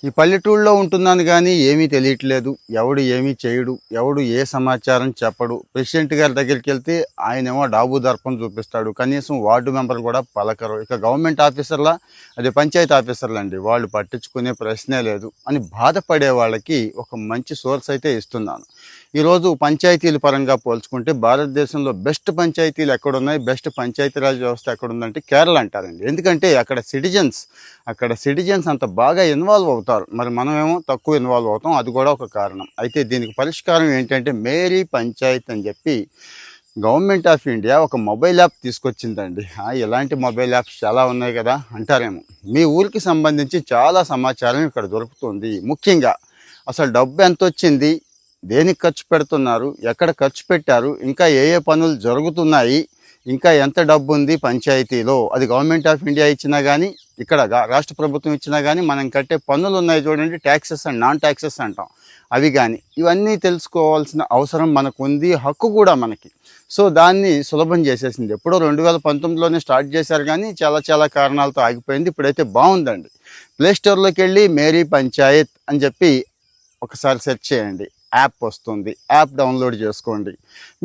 ఈ పల్లెటూళ్ళలో ఉంటున్నాను కానీ ఏమీ తెలియట్లేదు. ఎవడు ఏమీ చేయడు. ఎవడు ఏ సమాచారం చెప్పడు. ప్రెసిడెంట్ గారి దగ్గరికి వెళ్తే ఆయనేమో డాబు దర్పం చూపిస్తాడు. కనీసం వార్డు మెంబర్ కూడా పలకరు. ఇక గవర్నమెంట్ ఆఫీసర్లా, అదే పంచాయతీ ఆఫీసర్లండి, వాళ్ళు పట్టించుకునే ప్రశ్నే లేదు అని బాధపడే వాళ్ళకి ఒక మంచి సోర్స్ అయితే ఇస్తున్నాను. ఈరోజు పంచాయతీల పరంగా పోల్చుకుంటే భారతదేశంలో బెస్ట్ పంచాయతీలు ఎక్కడున్నాయి, బెస్ట్ పంచాయతీరాజ్ వ్యవస్థ ఎక్కడుందంటే కేరళ అంటారండి. ఎందుకంటే అక్కడ సిటిజన్స్ అంత బాగా ఇన్వాల్వ్ అవుతారు. మరి మనమేమో తక్కువ ఇన్వాల్వ్ అవుతాం. అది కూడా ఒక కారణం. అయితే దీనికి పరిష్కారం ఏంటంటే మేరీ పంచాయత్ అని చెప్పి గవర్నమెంట్ ఆఫ్ ఇండియా ఒక మొబైల్ యాప్ తీసుకొచ్చిందండి. ఇలాంటి మొబైల్ యాప్స్ చాలా ఉన్నాయి కదా అంటారేమో. మీ ఊరికి సంబంధించి చాలా సమాచారం ఇక్కడ దొరుకుతుంది. ముఖ్యంగా అసలు డబ్బు ఎంత వచ్చింది, దేనికి ఖర్చు పెడుతున్నారు, ఎక్కడ ఖర్చు పెట్టారు, ఇంకా ఏ ఏ పనులు జరుగుతున్నాయి, ఇంకా ఎంత డబ్బు ఉంది పంచాయతీలో, అది గవర్నమెంట్ ఆఫ్ ఇండియా ఇచ్చినా కానీ, ఇక్కడ రాష్ట్ర ప్రభుత్వం ఇచ్చినా కానీ మనం కట్టే పన్నులు ఉన్నాయి చూడండి, ట్యాక్సెస్ అండ్ నాన్ ట్యాక్సెస్ అంటాం, అవి కానీ, ఇవన్నీ తెలుసుకోవాల్సిన అవసరం మనకు ఉంది, హక్కు కూడా మనకి. సో దాన్ని సులభం చేసేసింది. ఎప్పుడో 2019లోనే స్టార్ట్ చేశారు కానీ చాలా కారణాలతో ఆగిపోయింది. ఇప్పుడైతే బాగుందండి. ప్లేస్టోర్లోకి వెళ్ళి మేరీ పంచాయత్ అని చెప్పి ఒకసారి సెర్చ్ చేయండి, యాప్ వస్తుంది. యాప్ డౌన్లోడ్ చేసుకోండి.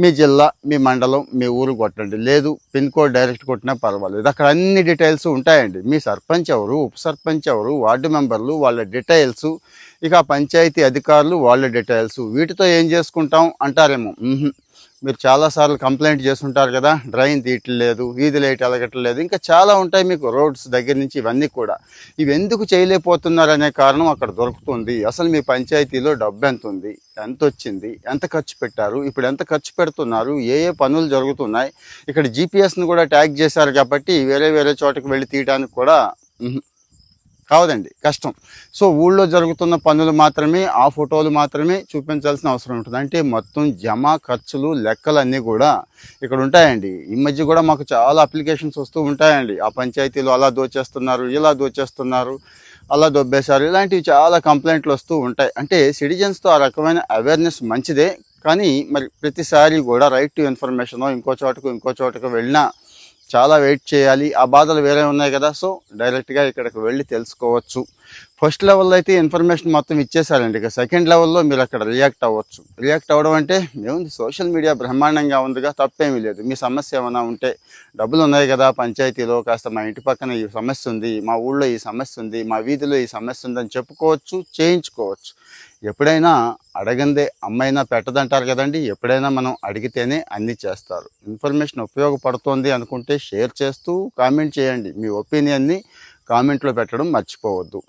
మీ జిల్లా, మీ మండలం, మీ ఊరు కొట్టండి. లేదు పిన్ కోడ్ డైరెక్ట్ కొట్టినా పర్వాలేదు. అక్కడ అన్ని డీటెయిల్స్ ఉంటాయండి. మీ సర్పంచ్ ఎవరు, ఉప సర్పంచ్ ఎవరు, వార్డు మెంబర్లు, వాళ్ళ డీటెయిల్స్, ఇక పంచాయతీ అధికారులు, వాళ్ళ డీటెయిల్స్. వీటితో ఏం చేసుకుంటాం అంటారేమో. మీరు చాలాసార్లు కంప్లైంట్ చేస్తుంటారు కదా, డ్రైన్ తీయట్లేదు, వీధి లైట్ ఎలగట్లేదు, ఇంకా చాలా ఉంటాయి మీకు, రోడ్స్ దగ్గర నుంచి ఇవన్నీ కూడా. ఇవి ఎందుకు చేయలేకపోతున్నారు అనే కారణం అక్కడ దొరుకుతుంది. అసలు మీ పంచాయతీలో డబ్బు ఎంత ఉంది, ఎంత వచ్చింది, ఎంత ఖర్చు పెట్టారు, ఇప్పుడు ఎంత ఖర్చు పెడుతున్నారు, ఏ ఏ పనులు జరుగుతున్నాయి. ఇక్కడ జీపీఎస్ని కూడా ట్యాగ్ చేశారు కాబట్టి వేరే చోటకి వెళ్ళి తీయడానికి కూడా కావదండి, కష్టం. సో ఊళ్ళో జరుగుతున్న పనులు మాత్రమే, ఆ ఫోటోలు మాత్రమే చూపించాల్సిన అవసరం ఉంటుంది. అంటే మొత్తం జమ ఖర్చులు లెక్కలన్నీ కూడా ఇక్కడ ఉంటాయండి. ఈ మధ్య కూడా మాకు చాలా అప్లికేషన్స్ వస్తూ ఉంటాయండి. ఆ పంచాయతీలో అలా దోచేస్తున్నారు, ఇలా దోచేస్తున్నారు, అలా దొబ్బేశారు, ఇలాంటివి చాలా కంప్లైంట్లు వస్తూ ఉంటాయి. అంటే సిటిజన్స్తో ఆ రకమైన అవేర్నెస్ మంచిదే, కానీ మరి ప్రతిసారి కూడా రైట్ టు ఇన్ఫర్మేషన్ ఇంకో చోటకు వెళ్ళినా చాలా వెయిట్ చేయాలి. ఆ బాధలు వేరే ఉన్నాయి కదా. సో డైరెక్ట్గా ఇక్కడికి వెళ్ళి తెలుసుకోవచ్చు. ఫస్ట్ లెవెల్లో అయితే ఇన్ఫర్మేషన్ మొత్తం ఇచ్చేసారండి. ఇక సెకండ్ లెవెల్లో మీరు అక్కడ రియాక్ట్ అవ్వచ్చు. రియాక్ట్ అవ్వడం అంటే ఏముంది, సోషల్ మీడియా బ్రహ్మాండంగా ఉందిగా, తప్పేమీ లేదు. మీ సమస్య ఏమైనా ఉంటే, డబ్బులు ఉన్నాయి కదా పంచాయతీలో, కాస్త మా ఇంటి పక్కన ఈ సమస్య ఉంది, మా ఊళ్ళో ఈ సమస్య ఉంది, మా వీధిలో ఈ సమస్య ఉందని చెప్పుకోవచ్చు, చేయించుకోవచ్చు. ఎప్పుడైనా అడగందే అమ్మైనా పెట్టదంటారు కదండి. ఎప్పుడైనా మనం అడిగితేనే అన్నీ చేస్తారు. ఇన్ఫర్మేషన్ ఉపయోగపడుతోంది అనుకుంటే షేర్ చేస్తూ కామెంట్ చేయండి. మీ ఒపీనియన్ని కామెంట్లో పెట్టడం మర్చిపోవద్దు.